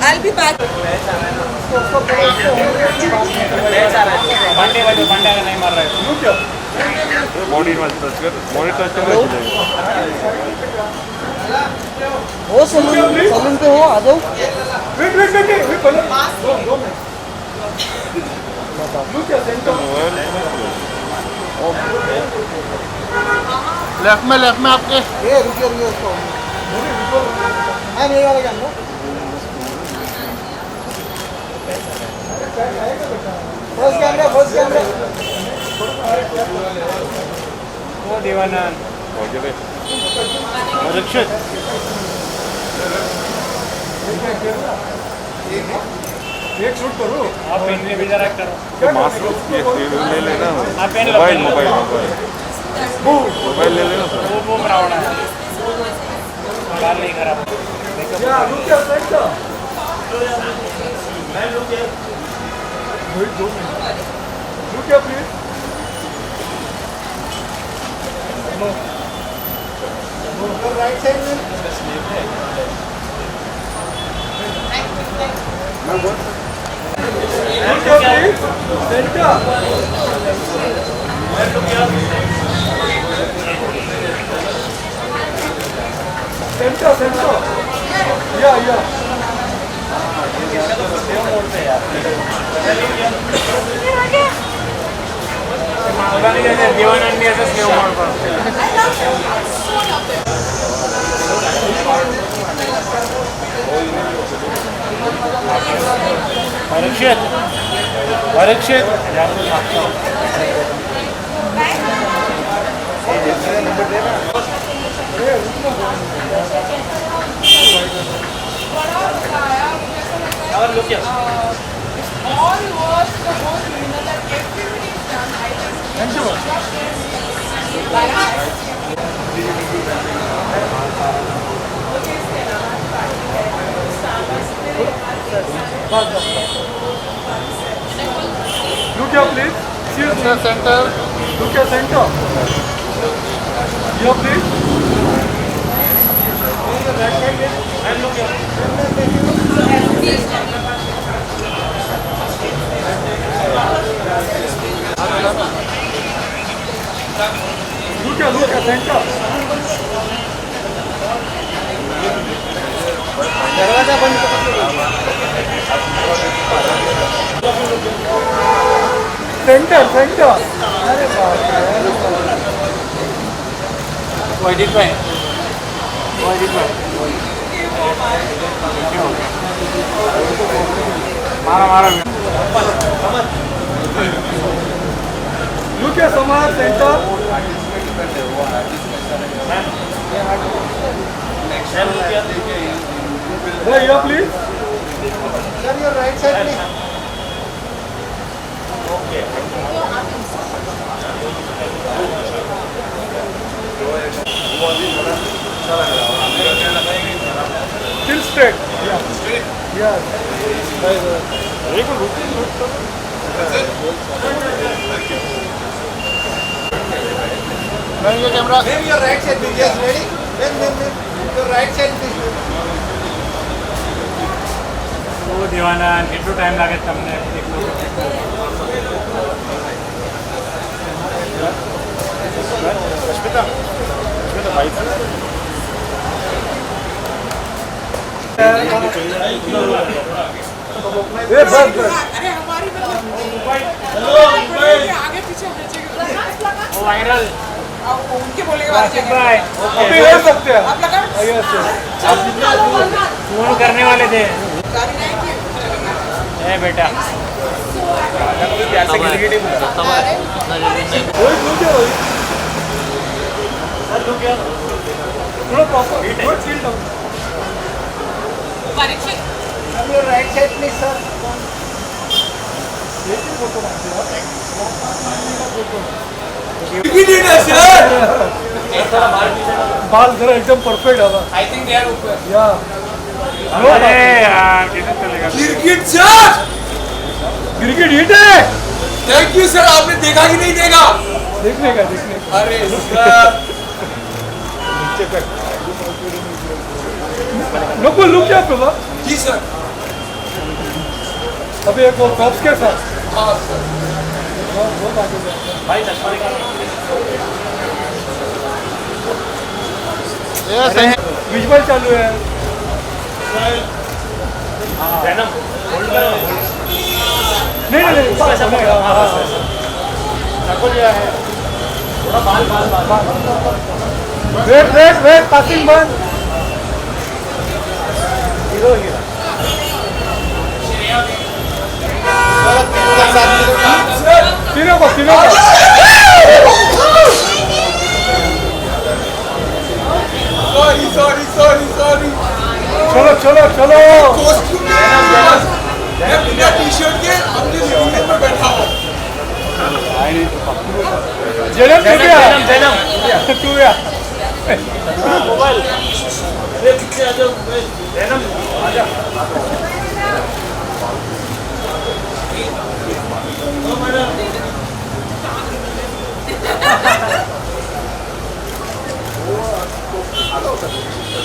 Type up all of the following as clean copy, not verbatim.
I'll be back. Body touch कर हो salon पे हो आ जाओ लेफ्ट में आपके ये रुकिए हाँ नहीं वाला क्या फर्स्ट कैमरा वो दीवाना रक्षित एक शूट करो आप पेन भी जरा करो मास्क ले लेना मोबाइल ले लेना वो रावण है बाल नहीं खराब या लुक या फ्रंट लुक या प्लीज नो राइट साइड में सेंटर या दीवानंदी ऐसा सेव मोड पर Parikshit All was the whole criminal that everybody is done. Look here, please. Excuse me, center. Look here, center. Here, please. Look here, center. दरवाजा बंद centre अरे बाप रे मारा लुक या समाज centre here please sir your right side please okay still straight yeah very good Bring your camera. Bring your right side please. Yes, ready? Bring. Your right side please. वो दीवाना कितना time लगे तुमने रश्मिता भाई बस अरे हमारी मतलब आगे पीछे वो वायरल उनके बोलेगा अभी ले सकते हैं आप लगा फोन करने वाले थे ए बेटा Parikshit right side please sir बाल जरा एकदम परफेक्ट है आई थिंक दे आर ऊपर या अरे यार कैसे चलेगा क्रिकेट हिट है थैंक यू सर आपने देखा कि नहीं देखा देखने का अरे नको लुक क्या प्रभा जी सर अभी एक वो टॉप्स के साथ हाँ सर विजुअल चालू है नहीं नहीं नहीं वेट पासिंग बंद तीनों को सॉरी चलो कॉस्ट्यूम मैं बिना टी-शर्ट के अपने लिविंग रूम में बैठा हूँ जन्म तू गया मोबाइल पीछे आ जाओ जैनम आजा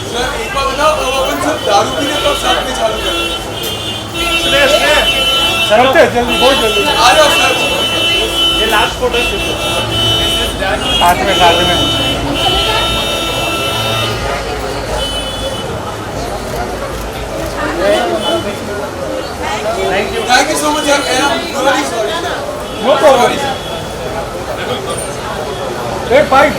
सर एक बार बताओ अब अपन सब दारू पीने कब साथ में चालू करें चलते जल्दी बहुत जल्दी आ जाओ सर ये लास्ट फोटो है साथ में थैंक यू सो मच यार I am really sorry no problem एक बाइक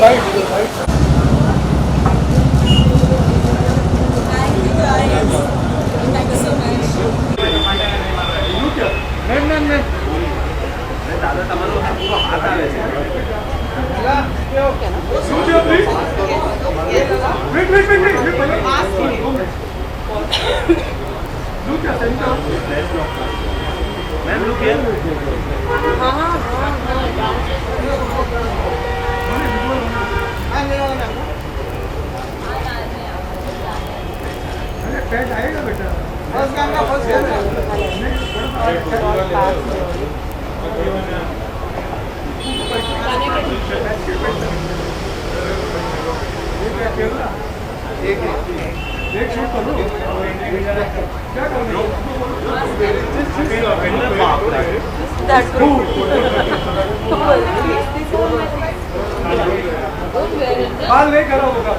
नहीं दादा तमारो हाथ आवे છે Wait. Look at center. Ma'am look here अरे पैड आएगा बेटा फर्स्ट कैमरा एक शूट करो क्या करो बाल नहीं करा होगा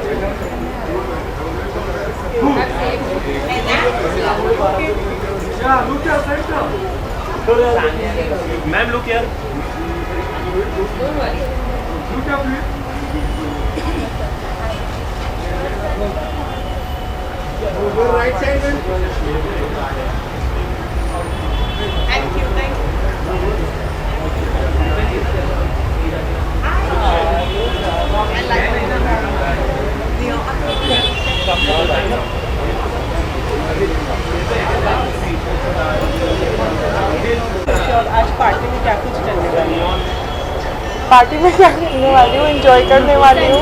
ma'am look here right side में थैंक यू आज पार्टी में क्या कुछ करने वाली हूँ? पार्टी में क्या करने वाली हूँ? एंजॉय करने वाली हूँ।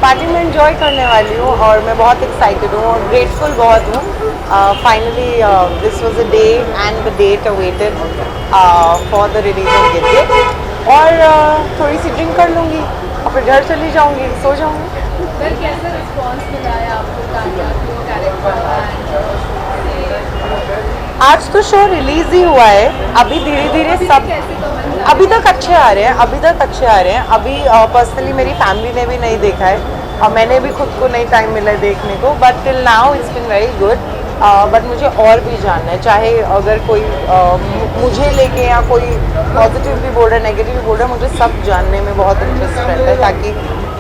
पार्टी में एंजॉय करने वाली हूँ और मैं बहुत एक्साइटेड हूँ और ग्रेटफुल बहुत हूँ। Finally this was a day and the date awaited for the release of Girgit और थोड़ी सी ड्रिंक कर लूँगी और फिर घर चली जाऊँगी, सो जाऊँगी। सर कैसा रिस्पांस मिला है आपको कैरेक्टर? आज तो शो रिलीज ही हुआ है, अभी धीरे धीरे सब अभी तक अच्छे आ रहे हैं, अभी पर्सनली मेरी फैमिली ने भी नहीं देखा है और मैंने भी खुद को नहीं टाइम मिला है देखने को, but till now it's been very good. But मुझे और भी जानना है, चाहे अगर कोई मुझे लेके या कोई पॉजिटिव भी बोल रहा है, नेगेटिव भी बोल रहा है, मुझे सब जानने में बहुत इंटरेस्ट रहता है ताकि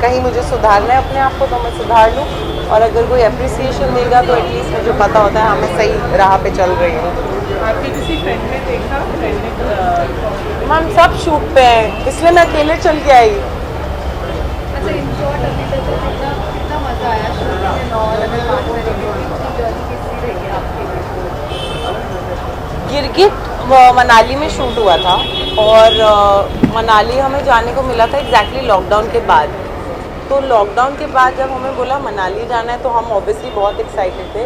कहीं मुझे सुधारना है अपने आप को तो मैं सुधार लूँ और अगर कोई अप्रिसिएशन देगा तो एटलीस्ट मुझे पता होता है हाँ मैं सही राह पे चल रही हूँ। आपके किसी फ्रेंड ने देखा? मैम सब शूट पे हैं इसलिए मैं अकेले चल के आई। अच्छा इन शॉर्ट अभी तक तो कितना मज़ा आया शूट में और अगर बात करेंगे कि जर्नी किसी रही आपके गिरगिट मनाली में शूट हुआ था और मनाली हमें जाने को मिला था एग्जैक्टली लॉकडाउन के बाद। तो लॉकडाउन के बाद जब हमें बोला मनाली जाना है तो हम ऑब्वियसली बहुत एक्साइटेड थे।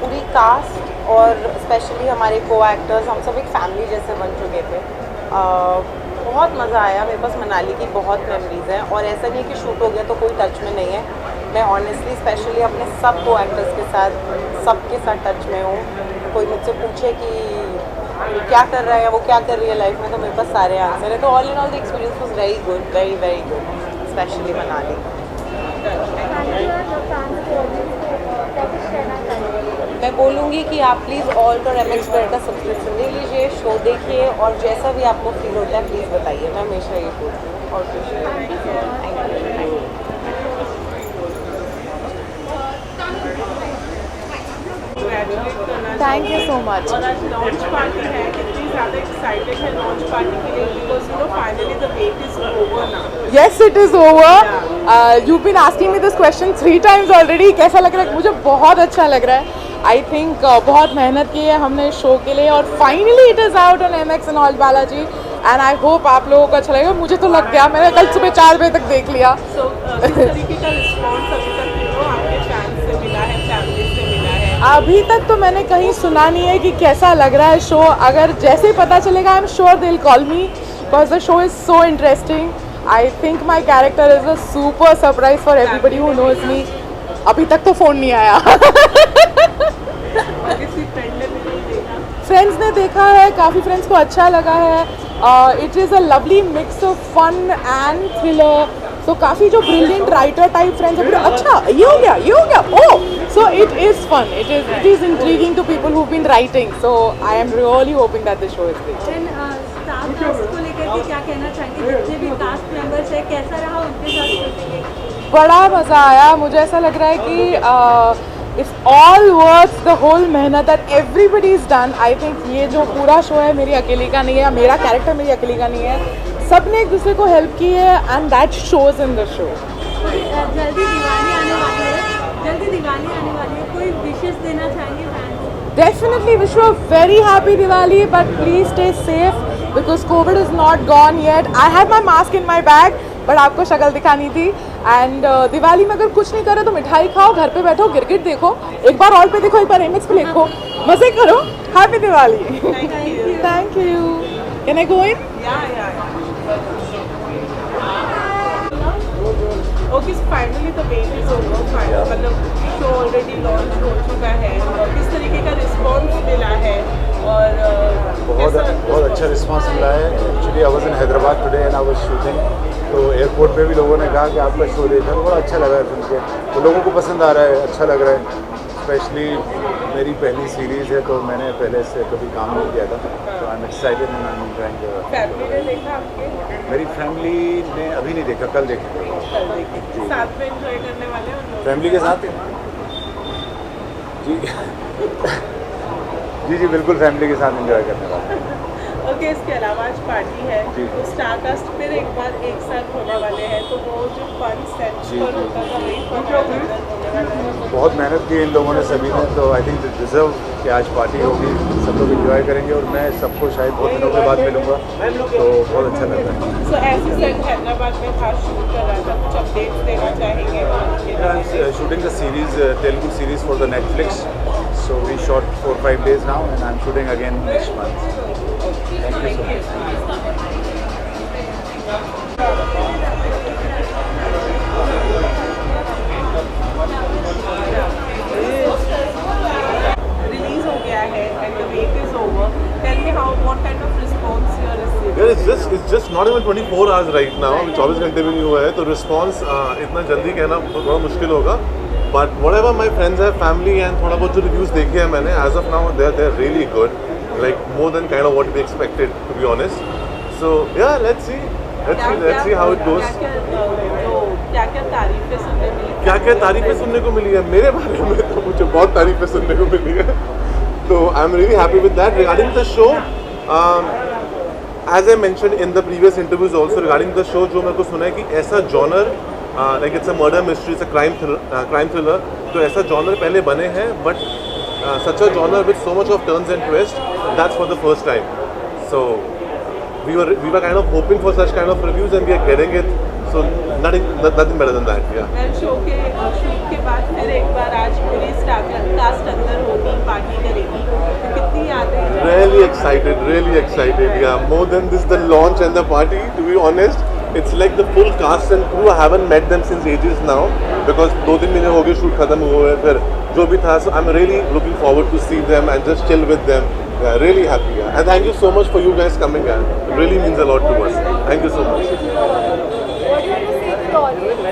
पूरी कास्ट और स्पेशली हमारे को एक्टर्स हम सब एक फैमिली जैसे बन चुके थे। बहुत मज़ा आया, मेरे पास मनाली की बहुत मेमोरीज़ हैं और ऐसा नहीं कि शूट हो गया तो कोई टच में नहीं है। मैं ऑनेस्टली स्पेशली अपने सब को एक्टर्स के साथ सबके साथ टच में हूँ। कोई मुझसे पूछे कि क्या कर रहा है या वो क्या कर रही है लाइफ में, तो मेरे पास सारे आंसर है. तो all in all the experience was very good, very very good, specially Manali. मैं बोलूँगी कि आप प्लीज़ ऑल्ट और MX Player का सब्सक्रिप्शन ले लीजिए, शो देखिए और जैसा भी आपको फील होता है प्लीज़ बताइए. मैं हमेशा ये बोलती हूँ. और कुछ थैंक यू सो मच. और आज लॉन्च पार्टी है, कितनी ज़्यादा एक्साइटेड है लॉन्च पार्टी के लिए, because you know finally the wait is over now. Yes, it is over. You've been asking me this question 3 times already. कैसा लग रहा है? मुझे बहुत अच्छा लग रहा है. आई थिंक बहुत मेहनत की है हमने इस शो के लिए और finally it is out on MX and all Balaji and I hope आप लोगों को अच्छा लगेगा. मुझे तो लग गया, मैंने कल सुबह 4 बजे तक देख लिया. सो किस तरीके का रिस्पॉन्स अभी तक यू नो आपके फैंस से मिला है, फैमिली से मिला है? अभी तक तो मैंने कहीं सुना नहीं है कि कैसा लग रहा है शो. अगर जैसे ही पता चलेगा I am sure they will call me because the show is so interesting. I think my character is a super surprise for everybody who knows me. अभी तक तो फ़ोन नहीं आया. और किसी फ्रेंड ने भी नहीं देखा? फ्रेंड्स ने देखा है, काफ़ी फ्रेंड्स को अच्छा लगा है. It is a lovely mix of fun and thriller. So काफ़ी जो ब्रिलियंट राइटर टाइप फ्रेंड्स है, अच्छा ये हो गया oh. So it is fun, it is intriguing to people who been writing. So I am really hoping that the show is great. Staff cast को लेकर के क्या कहना चाहेंगे? जितने भी कास्ट मेंबर्स है कैसा रहा उनके साथ shooting? बड़ा मज़ा आया. मुझे ऐसा लग रहा है कि it's all worth the whole मेहनत that everybody is done. I think ये जो पूरा शो है मेरी अकेली का नहीं है, मेरा कैरेक्टर मेरी अकेली का नहीं है. सब ने एक दूसरे को हेल्प की है and that shows in the show. जल्दी दिवाली आने वाली है, कोई विशेष देना चाहेंगे fans? Definitely wish you a very happy Diwali, but please stay safe because COVID is not gone yet. I have my mask in my bag, but आपको शक्ल दिखानी थी. एंड दिवाली में अगर कुछ नहीं करे तो मिठाई खाओ, घर पे बैठो, क्रिकेट देखो, एक बार ऑल पे देखो, एक बार MX पे देखो, मजे करो. Happy Diwali. Thank you. Can I go in? Okay, finally the wait is over. मतलब शो ऑलरेडी लॉन्च हो चुका है. किस तरीके का रिस्पॉन्स मिला है? और बहुत अच्छा रिस्पांस मिला है. Actually I was in Hyderabad today and I was shooting. तो एयरपोर्ट पे भी लोगों ने कहा कि आपका शो देखा तो बड़ा अच्छा लगा है सुन के. तो लोगों को पसंद आ रहा है, अच्छा लग रहा है. स्पेशली मेरी पहली सीरीज़ है तो मैंने पहले से कभी काम नहीं किया था. तो I am excited and I am enjoying. Family ने देखा आपके? मेरी फैमिली ने अभी नहीं देखा, कल देखेंगे. साथ में एंजॉय करने वाले हैं फैमिली के साथ जी. जी बिल्कुल फैमिली के साथ एंजॉय करने वाले हैं. ओके, इसके अलावा आज पार्टी है जी. तो स्टारकास्ट फिर एक बार एक साथ होने वाले हैं, तो वो जो फन सेट जी. पर होता था वही फन होने वाला है. बहुत मेहनत की इन लोगों ने सभी ने. तो आई थिंक डिजर्व कि आज पार्टी होगी, सब लोग एंजॉय करेंगे और मैं सबको शायद बहुत दिनों के बाद मिलूँगा तो बहुत अच्छा लग रहा है. सो ऐसे सेट हैदराबाद में खास शूट कर रहा था, कुछ अपडेट्स देना चाहेंगे? Shooting the series, Telugu series for the Netflix. So we shot 4-5 days now and I'm shooting again next month. Thank you so much. Release हो गया है and the wait is over. Tell me what kind of response you are receiving? Yeah, it's just not even 24 hours right now. 24 घंटे भी नहीं हुआ है तो response इतना जल्दी कहना थोड़ा मुश्किल होगा. But whatever my friends have, family and थोड़ा बहुत जो रिव्यूज़ देखे हैं मैंने, as of now they're really good, like more than kind of what we expected, to be honest. So yeah, let's see how it goes. क्या तारीफें सुनने मिली? क्या तारीफें सुनने को मिली है मेरे बारे में? तो मुझे बहुत तारीफें सुनने को मिली है. तो आई am really happy with that. Regarding the show, as I mentioned in the previous interviews also regarding the show, जो मेरे को सुना है कि ऐसा genre like it's a murder mystery, it's a crime thriller. तो ऐसा जॉनर पहले बने हैं, but such a genre with so much of turns and twists, that's for the first time. So we were kind of hoping for such kind of reviews and we are getting it. So nothing better than that. Yeah. मैं show के shoot के बाद फिर एक बार आज पूरी cast अंदर होगी, पार्टी करेगी, तो कितनी यादें? Really excited. Yeah, more than this, the launch and the party. To be honest, it's like the full cast and crew. I haven't met them since ages now because 2-3 महीने हो गए shoot खत्म हुए. फिर जो भी था, so I'm really looking forward to see them and just chill with them. Yeah, really happy. Yeah. And thank you so much for you guys coming. Yeah. It really means a lot to us. Thank you so much. What do you want to say to the audience,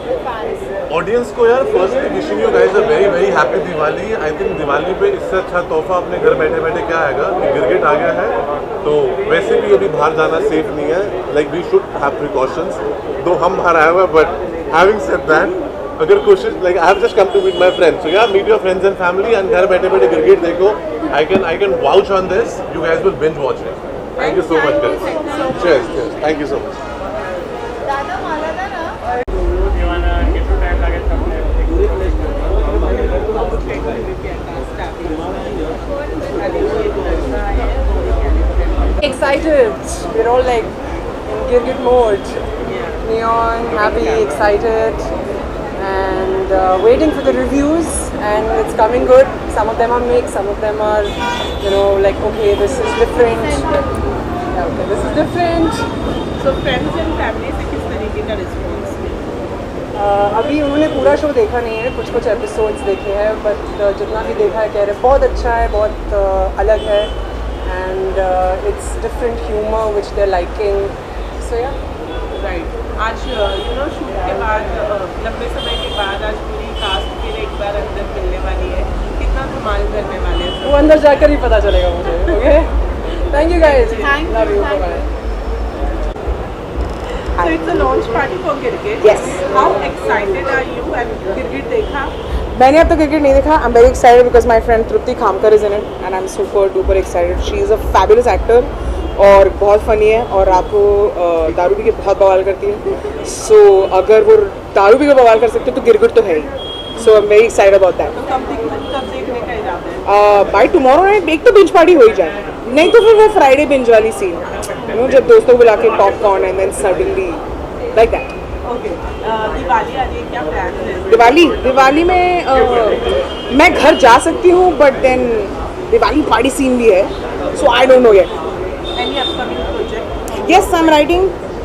the fans? Audience को यार firstly wishing you guys a very very happy Diwali. I think Diwali पे इससे अच्छा तोहफा अपने घर बैठे बैठे क्या आएगा। गिरगिट आ गया है तो वैसे भी अभी बाहर जाना सेफ नहीं है। Like we should have precautions. दो हम बाहर आए हुए बट हैविंग सेड दैट अगर कोशिश like I have just come to meet my friends. So yeah meet your friends and family and घर बैठे बैठे गिरगिट देखो। I can vouch on this. You guys will binge watch it. Thank you so much guys. Cheers cheers. Thank you so much. दादा मला ना Excited. We're all like in Girgit mode. Neon, happy, excited, and waiting for the reviews. And it's coming good. Some of them are mixed. Some of them are, like okay, this is different. Yeah, okay, this is different. So friends and family से किस तरीके का response मिला? अभी उन्होंने पूरा show देखा नहीं है, कुछ एपिसोड्स देखे हैं, बट जितना भी देखा है कह रहे बहुत अच्छा है, बहुत अलग है, and it's different humour which they liking. So yeah right, आज शूट के बाद लंबे समय के बाद आज पूरी कास्ट फिर एक बार अंदर मिलने वाली है। कितना धमाल करने वाले हैं वो अंदर जाकर ही पता चलेगा मुझे। Okay, thank you guys, love you, bye. So it's a launch party for Girgit. Yes. How excited are you? And Girgit देखा? मैंने अब तक क्रिकेट नहीं देखा। आई am very excited because my friend Tripti Khamkar is in it and I am super duper excited. She is a fabulous actor और बहुत funny है और आपको दारू पी के बहुत बवाल करती है। सो अगर वो दारू पी के बवाल कर सकते तो गिरगिट तो है ही। So I am very excited about that. तो कब देखने का इरादा है? बाय टुमारो नाइट एक तो बिंज पार्टी हो ही जाए, नहीं तो फिर वो फ्राइडे बिंज वाली सीन, जब दोस्तों को बुला के popcorn and then suddenly like that. Okay, Diwali आ रही है, क्या प्लान है? दिवाली में मैं घर जा सकती हूँ but then Diwali party scene भी है, so I don't know yet. Any upcoming project? Yes, I'm writing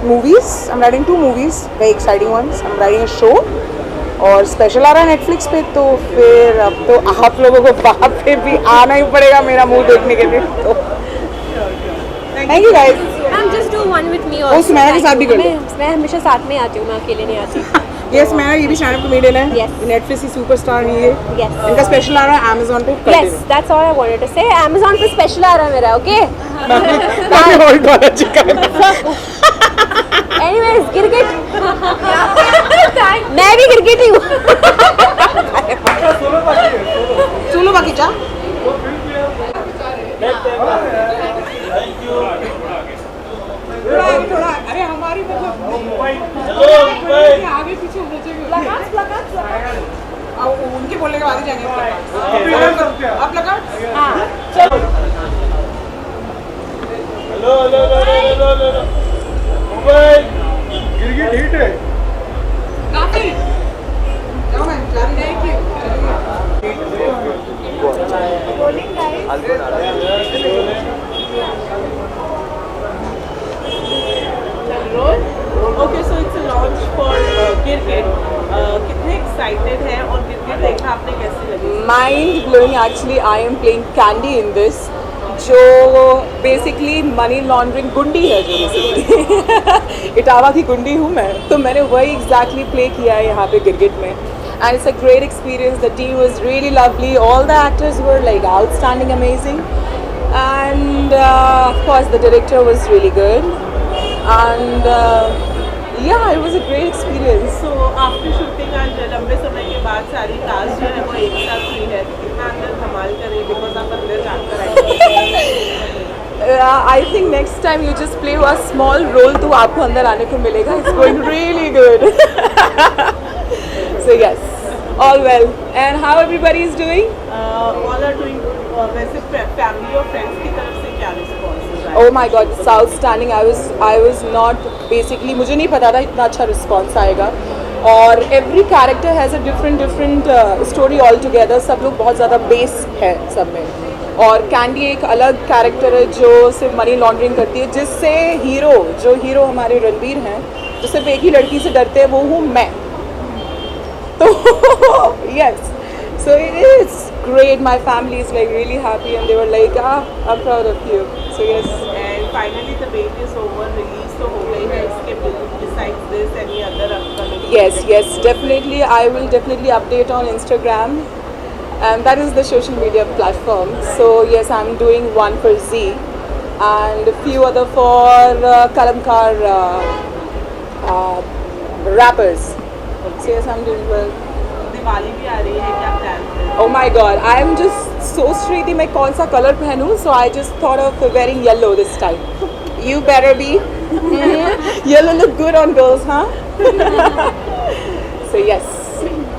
movies. I'm writing 2 movies, very exciting ones. I'm writing a show और स्पेशल आ रहा है नेटफ्लिक्स पे, तो फिर अब तो आप लोगों को वहाँ पे भी आना ही पड़ेगा मेरा मुंह देखने के लिए। तो thank you guys. Ma'am just do one with me और सुनैना के साथ भी कर लो। मैं हमेशा साथ में आती हूँ, मैं अकेले नहीं आती। यस, मैं ये भी स्टैंड अप कॉमेडियन है। Yes. नेटफ्लिक्स की सुपरस्टार है ये। Yes. इनका स्पेशल आ रहा है Amazon पे। Yes, that's all I wanted to say. Amazon पे स्पेशल आ रहा है मेरा, ओके? एनीवेज, गिरगिट मैं भी गिरगिट ही हूँ। सुनो बाकी जा। थोड़ा अरे हमारी मतलब आगे पीछे हो जाएगा। उनके बोलने के बाद ही जाएंगे। आप लगा? हाँ चलो। हेलो मोबाइल गिरगिट हिट है काफी। जाओ ma'am, thank you. Okay, so it's a launch for गिरगिट। कितने एक्साइटेड हैं और गिरगिट देखना आपने कैसी लगी? Mind blowing. Actually I am playing candy in this, जो बेसिकली मनी लॉन्ड्रिंग गुंडी है, जो बेसिकली इटावा की गुंडी हूँ मैं, तो मैंने वही एग्जैक्टली प्ले किया है यहाँ पे गिरगिट में। And it's a great experience. The team was really lovely, all the actors were like outstanding, amazing, end of course the director was really good, and yeah, it was a great experience. So after shooting आज लंबे समय के बाद सारी cast जो है वो एक साथ हुई है, तो कितना अंदर धमाल करें बिकॉज आप अंदर जानकर आए। I think next time you just play a small role तो आपको अंदर आने को मिलेगा। It's going really good. So yes, all well. And how everybody is doing? All are doing. वैसे फैमिली और फ्रेंड्स की तरफ से क्या रिस्पॉन्स है? Oh my God, it's outstanding. I was not basically, मुझे नहीं पता था इतना अच्छा रिस्पॉन्स आएगा, और every character has a different story all together. सब लोग बहुत ज़्यादा बेस है सब में, और कैंडी एक अलग कैरेक्टर है जो सिर्फ मनी लॉन्ड्रिंग करती है, जिससे हीरो हमारे रणवीर हैं, जो सिर्फ एक ही लड़की से डरते हैं, वो हूँ मैं। तो yes, So it's great. My family is like really happy, and they were like, I'm proud of you. So yes. And finally the wait is over. Release तो हो गई है. इसके besides this, any other upcoming? Yes, definitely. I will definitely update on Instagram, and that is the social media platform. So yes, I'm doing one for Z, and a few other for Kalamkar rappers. So yes, I'm doing well. Diwali भी आ रही है, क्या plan है? Oh my God, I am just so Shriti मैं कौन सा colour पहनूं? So I just thought of wearing yellow this time. You better be. Yellow look good on girls, huh? So yes.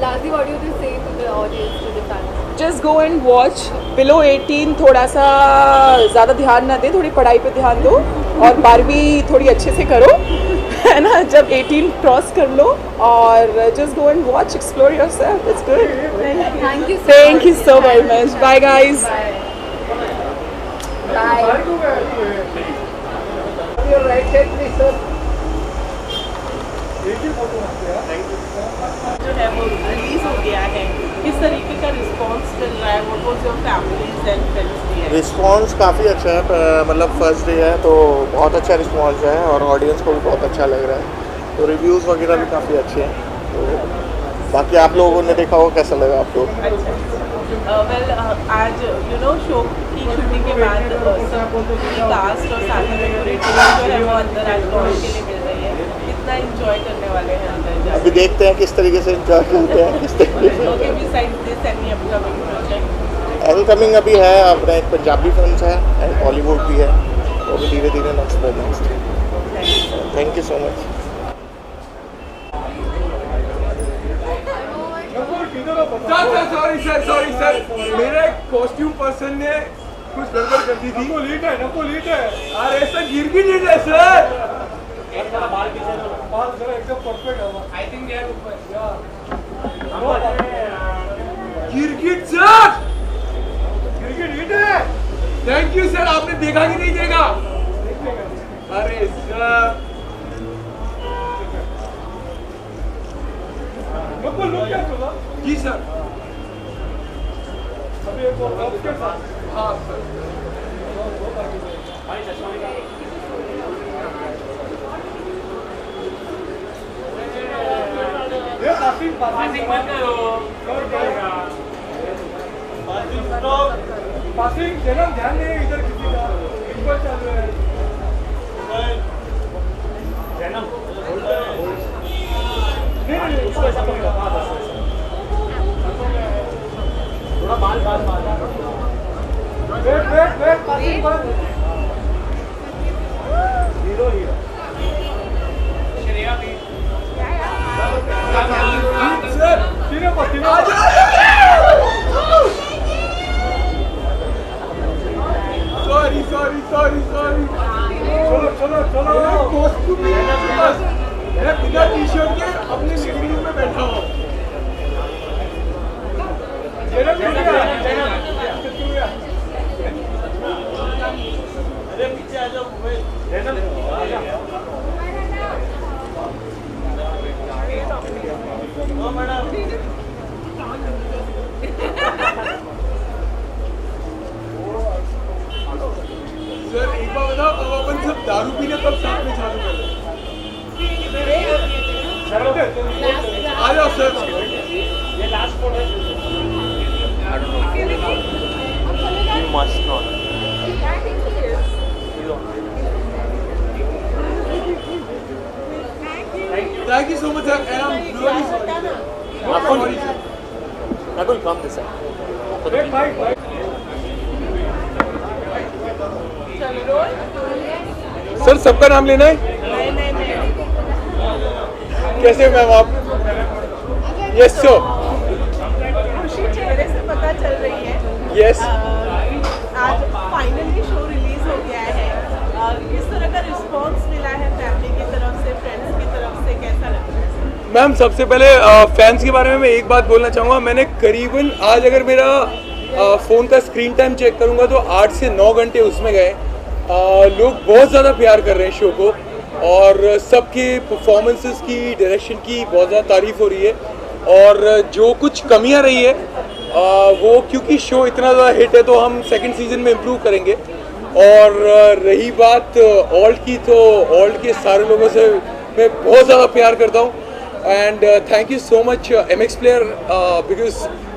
Lastly, what do you say to the audience, to the fans? Just go and watch. Below 18 थोड़ा सा ज़्यादा ध्यान ना दे, थोड़ी पढ़ाई पे ध्यान दो और 12वीं थोड़ी अच्छे से करो, है ना? जब 18 क्रॉस कर लो और just go and watch, explore yourself. It's good. Thank you so very much. Bye guys. जो है वो रिलीज हो गया है, किस तरीके का रिस्पॉन्स मिल रहा है? What was your families and friends reaction? Response काफ़ी अच्छा है, मतलब फर्स्ट डे है तो बहुत अच्छा रिस्पॉन्स है और ऑडियंस को भी बहुत अच्छा लग रहा है, तो रिव्यूज़ वगैरह भी काफ़ी अच्छे हैं। तो बाकी आप लोगों ने देखा होगा, कैसा लगा आपको? वेल आज शो की शूटिंग के बाद कास्ट और साथ में डेकोरेटिव जो है वो अंदर आज लॉन्च के लिए मिल रही है, कितना एंजॉय करने वाले हैं अंदर जाके? अभी देखते हैं किस तरीके से एंजॉय करते हैं, किस तरीके से। Okay, besides this any upcoming project? Incoming अभी है अपना एक पंजाबी फिल्म है एंड बॉलीवुड भी है, वो भी धीरे धीरे next. Thank you so much. Sorry sir, मेरे कॉस्ट्यूम पर्सन ने कुछ गड़बड़ कर दी थी। नको लीट है। अरे सर गिरगिट है सर। एकदम परफेक्ट है। आई थिंक दे आर ऊपर। गिरगिट सर। गिरगिट हिट है। थैंक यू सर, आपने देखा कि नहीं देखा? अरे सर जी सर। हाँ सर। पासिंग जन्म ध्यान नहीं इधर किसी का, इक्वल चालू है। जन्म नहीं उसको ऐसा पकड़ा थोड़ा बाल वेट पासिंग बंद। हीरो श्रेया भी सर तीनों सॉरी चलो कॉस्ट्यूम मैं बिना टी शर्ट के अपने लिविंग रूम में बैठा हूँ। अरे पीछे आ जाओ सर। एक बार बताओ, अब अपन सब दारू पीने कब साथ में चालू कर रहे? आ जाओ सर। ये last photo You must not. Thank you so much, sir. And I'm really sorry. Nakul, come this side. Sir सबका नाम लेना है? कैसे मैम आप? Yes sir. खुशी चेहरे से पता चल रही है। यस। आज फाइनली शो रिलीज हो गया है, किस तरह का रिस्पांस मिला है फैमिली की तरफ से, फ्रेंड्स की तरफ से, कैसा लग रहा है? मैम सबसे पहले फैंस के बारे में मैं एक बात बोलना चाहूँगा। मैंने करीबन आज अगर मेरा फ़ोन का स्क्रीन टाइम चेक करूँगा तो 8 से 9 घंटे उसमें गए। लोग बहुत ज़्यादा प्यार कर रहे हैं शो को और सबके परफॉर्मेंसेस की, डायरेक्शन की बहुत ज़्यादा तारीफ़ हो रही है और जो कुछ कमियां रही है वो क्योंकि शो इतना ज़्यादा हिट है तो हम सेकंड सीजन में इम्प्रूव करेंगे। और रही बात ऑल्ट की, तो ऑल्ट के सारे लोगों से मैं बहुत ज़्यादा प्यार करता हूँ। And thank you so much MX player, because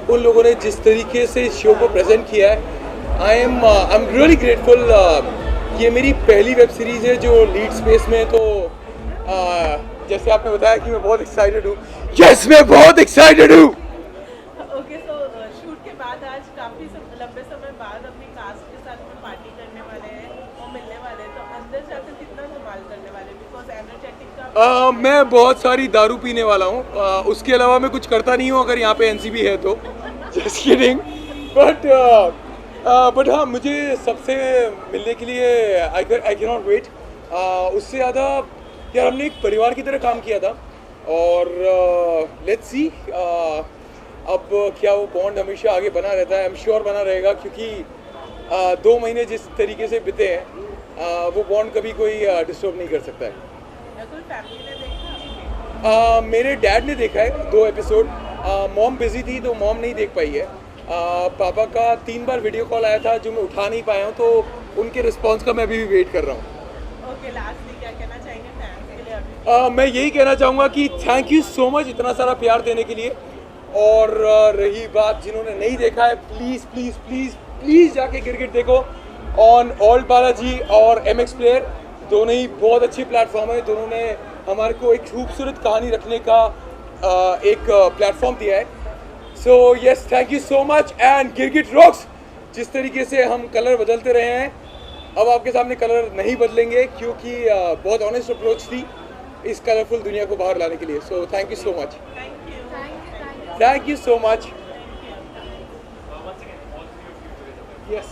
उन लोगों ने जिस तरीके से इस शो को प्रेजेंट किया है, आई एम रियली ग्रेटफुल। ये मेरी पहली वेब सीरीज़ है जो लीड स्पेस में है, तो जैसे आपने बताया कि मैं बहुत एक्साइटेड हूँ। यस, मैं बहुत एक्साइटेड हूँ। ओके, सो शूट के बाद आज काफ़ी लंबे समय बाद अपनी कास्ट के साथ में पार्टी करने वाले हैं और मिलने वाले हैं, तो अंदर जाकर कितना धमाल करने वाले हैं? बिकॉज एनर्जेटिक का मैं बहुत सारी दारू पीने वाला हूँ, उसके अलावा मैं कुछ करता नहीं हूँ। अगर यहाँ पे NCB है तो जस्ट किडिंग। बट हाँ, मुझे सबसे मिलने के लिए आई कैन नॉट वेट। उससे ज़्यादा यार, हमने एक परिवार की तरह काम किया था और लेट्स सी अब क्या वो बॉन्ड हमेशा आगे बना रहता है। आई एम श्योर बना रहेगा, क्योंकि 2 महीने जिस तरीके से बीते हैं वो बॉन्ड कभी कोई डिस्टर्ब नहीं कर सकता है। कोई फैमिली ने देखा? मेरे डैड ने देखा है 2 एपिसोड। मॉम बिजी थी तो मॉम नहीं देख पाई है। पापा का 3 बार वीडियो कॉल आया था जो मैं उठा नहीं पाया हूँ, तो उनके रिस्पॉन्स का मैं अभी भी वेट कर रहा हूँ। ओके, लास्टली क्या कहना चाहेंगे फैंस के लिए अभी? मैं यही कहना चाहूँगा कि थैंक यू सो मच इतना सारा प्यार देने के लिए। और रही बात जिन्होंने नहीं देखा है, प्लीज़ प्लीज़ प्लीज़ प्लीज़ जाके क्रिकेट देखो ऑन ऑल्ट बालाजी और MX प्लेयर। दोनों ही बहुत अच्छे प्लेटफॉर्म है। दोनों ने हमारे को एक खूबसूरत कहानी रखने का एक प्लेटफॉर्म दिया है। So yes, thank you so much and गिरगिट रॉक्स। जिस तरीके से हम कलर बदलते रहे हैं, अब आपके सामने कलर नहीं बदलेंगे, क्योंकि बहुत ऑनेस्ट अप्रोच थी इस कलरफुल दुनिया को बाहर लाने के लिए। So thank you so much, thank you so much. Yes,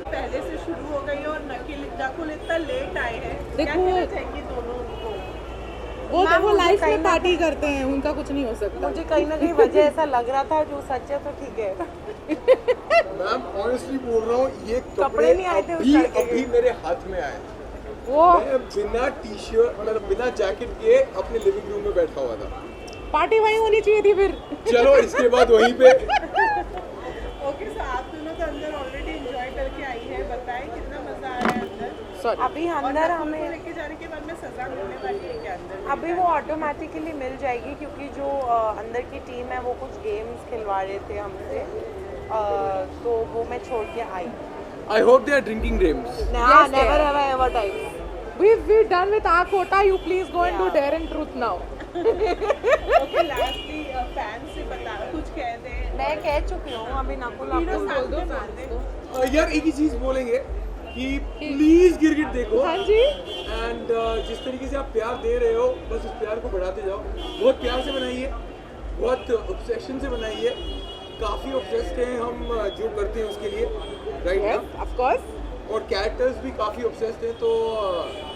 पहले से शुरू हो गई और नकुल इतना लेट आए हैं, क्या देखो, कहना चाहेंगी दोनों को? वो लाइफ में पार्टी करते हैं, उनका कुछ नहीं हो सकता। मुझे कहीं ना कहीं वजह ऐसा लग रहा था, जो सच है तो ठीक है। मैम ऑनेस्टली बोल रहा हूँ, ये कपड़े नहीं आए थे उस लड़के के। अभी मेरे हाथ में आए। वो मैं बिना टी-शर्ट, मतलब बिना जैकेट के अपने लिविंग रूम में बैठा हुआ था। पार्टी वहीं होनी चाहिए थी फिर। चलो इसके बाद वहीं पे। ओके, सो आप दोनों तो अंदर ऑलरेडी एंजॉय करके आई है, बताएं कितना मजा आया है अंदर? अभी अंदर हमें लेके जाने के बाद में सजा मिलने वाली है क्या अंदर? अभी वो ऑटोमेटिकली मिल जाएगी, क्योंकि जो अंदर की टीम है वो कुछ गेम्स खिलवा रहे थे हमसे, तो वो मैं छोड़ के आई। I hope they are drinking games. Yes, never have I ever tried. We're done with our quota. You please go and do Dare and Truth now. Okay, lastly fans से बता, कुछ कह दें। मैं कह चुकी हूँ, अभी नकुल आपको बोल दो फैंस को। यार एक ही चीज बोलेंगे कि प्लीज गिरगिट देखो। हाँ जी। एंड जिस तरीके से आप प्यार दे रहे हो, बस उस प्यार को बढ़ाते जाओ। बहुत प्यार से बनाइए, बहुत ऑब्सेशन से बनाइए। काफी ऑब्सेस्ड हैं हम जो करते हैं उसके लिए, राइट? Yes, of course. और कैरेक्टर्स भी काफी ऑब्सेस्ड हैं, तो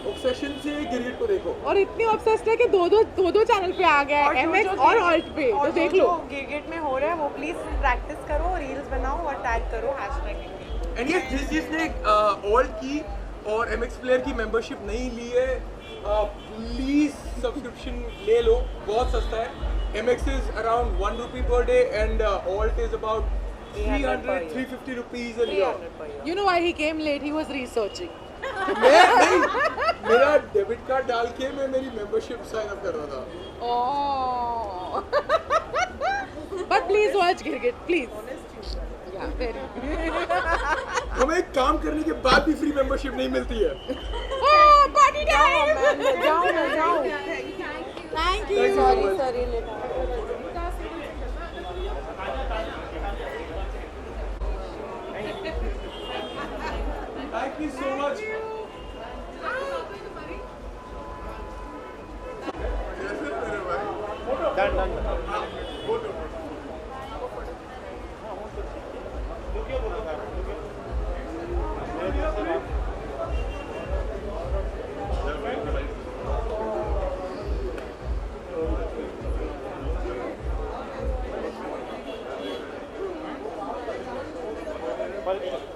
ऑब्सेशन से गिरगिट को देखो। और इतनी ऑब्सेस्ड है कि दो चैनल पे आ गया है, MX और ऑल्ट पे, तो देख लो। गिरगिट में हो रहा है वो प्लीज प्रैक्टिस करो, रील्स बनाओ और टैग करो #। एंड ये जिसने ऑल्ट की और MX प्लेयर की मेंबरशिप नहीं ली है, प्लीज सब्सक्रिप्शन ले लो, बहुत सस्ता है। MX is around 1 rupee per day and Alt is about 350 rupees a year. You know why he came late? He was researching. मैं नहीं, मेरा डेबिट कार्ड डाल के मैं मेरी मेंबरशिप साइन अप कर रहा था। Oh. But please watch Girgit, please. Yeah, very. हमें एक काम करने के बाद भी फ्री मेंबरशिप नहीं मिलती है। Oh, party time! जाओ। Thank you. Sorry Thank you so much. Done.